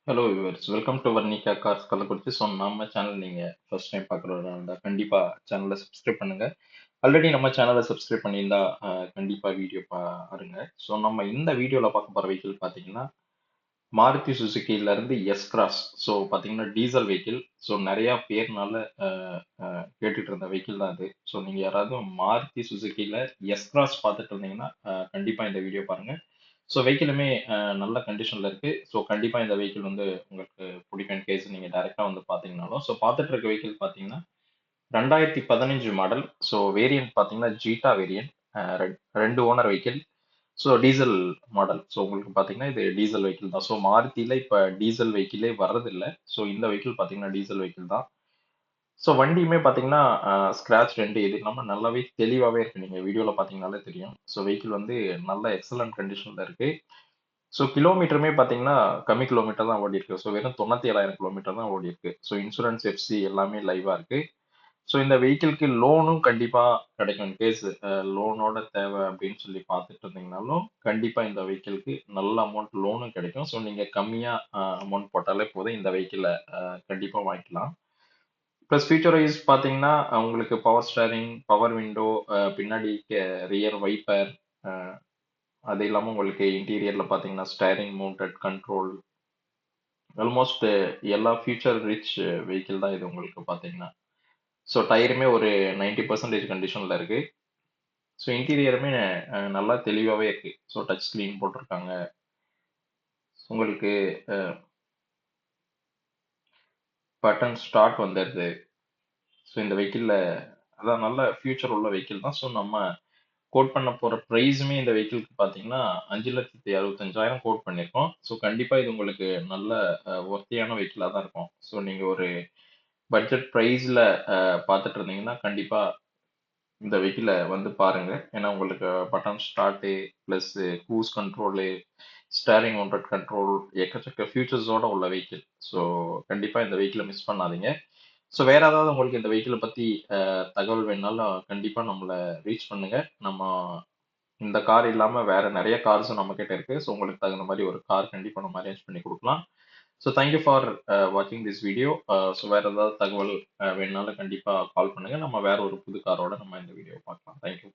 Hello viewers, welcome to Varnika cars Kallakurichi. So நம்ம channel நீங்கள் first time பார்க்குறதா இருந்தால் கண்டிப்பாக சேனலை சப்ஸ்கிரைப் பண்ணுங்கள். ஆல்ரெடி நம்ம சேனலை சப்ஸ்கிரைப் பண்ணியிருந்தா கண்டிப்பாக வீடியோ பாருங்க. ஸோ நம்ம இந்த வீடியோவில் பார்க்க போகிற வெஹிக்கிள் பார்த்தீங்கன்னா மாருதி சுசுக்கியிலேருந்து எஸ் கிராஸ். ஸோ பார்த்தீங்கன்னா டீசல் வெஹிக்கிள். ஸோ நிறையா பேர்னால கேட்டுட்டு இருந்த வெஹிக்கிள் தான் இது. ஸோ நீங்கள் யாராவது மாருதி சுசுக்கியில் எஸ் கிராஸ் பார்த்துட்டு இருந்தீங்கன்னா கண்டிப்பாக இந்த வீடியோ பாருங்கள். ஸோ வெஹிக்கிளுமே நல்ல கண்டிஷனில் இருக்குது. ஸோ கண்டிப்பாக இந்த வெஹிக்கிள் வந்து உங்களுக்கு பிடிக்கும் கேஸ் நீங்கள் டேரெக்டாக வந்து பார்த்தீங்கனாலும். ஸோ பார்த்துட்டு இருக்க வெஹிக்கிள் பார்த்தீங்கன்னா 2015 மாடல். ஸோ வேரியன்ட் பார்த்தீங்கன்னா ஜீட்டா வேரியன்ட். ரெண்டு owner vehicle. So diesel model. So உங்களுக்கு பார்த்தீங்கன்னா இது டீசல் வெஹிக்கிள் தான். ஸோ மாருதியில் இப்போ டீசல் வெஹிக்கிளே வர்றதில்லை. ஸோ இந்த வெஹிக்கிள் பார்த்தீங்கன்னா டீசல் வெஹிக்கிள் தான். ஸோ வண்டியுமே பார்த்தீங்கன்னா ஸ்க்ராட்ச் ரெண்டு இது இல்லாமல் நல்லாவே தெளிவாகவே இருக்குது. நீங்கள் வீடியோவில் பார்த்தீங்கனாலே தெரியும். ஸோ வெஹிக்கிள் வந்து நல்ல எக்ஸலண்ட் கண்டிஷனில் இருக்குது. ஸோ கிலோமீட்டருமே பார்த்தீங்கன்னா கம்மி கிலோமீட்டர் தான் ஓடி இருக்கு. ஸோ வெறும் 97,000 கிலோமீட்டர் தான் ஓடி இருக்கு. ஸோ இன்சூரன்ஸ் எஃப்சி எல்லாமே லைவாக இருக்கு. ஸோ இந்த வெஹிக்கிள்க்கு லோனும் கண்டிப்பாக கிடைக்கும். இன்கேஸ் லோனோட தேவை அப்படின்னு சொல்லி பார்த்துட்டு இருந்தீங்கனாலும் கண்டிப்பாக இந்த வெஹிக்கிள்க்கு நல்ல அமௌண்ட் லோனும் கிடைக்கும். ஸோ நீங்கள் கம்மியாக அமௌண்ட் போட்டாலே போதும் இந்த வெஹிக்கிளை கண்டிப்பாக வாங்கிக்கலாம். ப்ளஸ் ஃபியூச்சர் வைஸ் பார்த்தீங்கன்னா உங்களுக்கு பவர் ஸ்டேரிங், பவர் விண்டோ, பின்னாடி ரியர் வைப்பர், அது இல்லாமல் உங்களுக்கு இன்டீரியரில் பார்த்தீங்கன்னா ஸ்டேரிங் மவுண்டட் கண்ட்ரோல், ஆல்மோஸ்ட் எல்லா ஃபியூச்சர் ரிச் வெஹிக்கிள் தான் இது உங்களுக்கு பார்த்தீங்கன்னா. ஸோ டயருமே ஒரு 90% கண்டிஷனில் இருக்கு. ஸோ இன்டீரியருமே நல்லா தெளிவாகவே இருக்கு. ஸோ டச் ஸ்க்ரீன் போட்டிருக்காங்க. உங்களுக்கு பட்டன் ஸ்டார்ட் வந்துடுது. ஸோ இந்த வெஹிக்கிளில் அதான் நல்ல ஃபியூச்சர் உள்ள வெஹிக்கிள் தான். ஸோ நம்ம கோட் பண்ண போகிற ப்ரைஸுமே இந்த வெஹிக்கிளுக்கு பார்த்தீங்கன்னா 5,65,000 கோட் பண்ணியிருக்கோம். ஸோ கண்டிப்பாக இது உங்களுக்கு நல்ல ஒர்த்தியான வெஹிக்கிளாக தான் இருக்கும். ஸோ நீங்கள் ஒரு பட்ஜெட் ப்ரைஸில் பார்த்துட்டு இருந்தீங்கன்னா கண்டிப்பாக இந்த வெஹிக்கிளை வந்து பாருங்க. ஏன்னா உங்களுக்கு button start plus cruise control, steering mounted control, எக்கச்சக்க ஃபியூச்சர்ஸோட உள்ள வெஹிக்கிள். ஸோ கண்டிப்பாக இந்த வெஹிக்கிளை மிஸ் பண்ணாதீங்க. ஸோ வேற ஏதாவது உங்களுக்கு இந்த வெஹிக்கிளை பற்றி தகவல் வேணுனாலும் கண்டிப்பாக நம்மளை ரீச் பண்ணுங்க. நம்ம இந்த கார் இல்லாமல் வேற நிறைய கார்ஸும் நம்ம கிட்ட இருக்கு. ஸோ உங்களுக்கு தகுந்த மாதிரி ஒரு கார் கண்டிப்பாக நம்ம அரேஞ்ச் பண்ணி கொடுக்கலாம். ஸோ தேங்க்யூ ஃபார் வாட்சிங் திஸ் வீடியோ. ஸோ வேற ஏதாவது தகவல் வேணுனாலும் கண்டிப்பாக கால் பண்ணுங்க. நம்ம வேற ஒரு புது காரோட நம்ம இந்த வீடியோ பார்க்கலாம். தேங்க்யூ.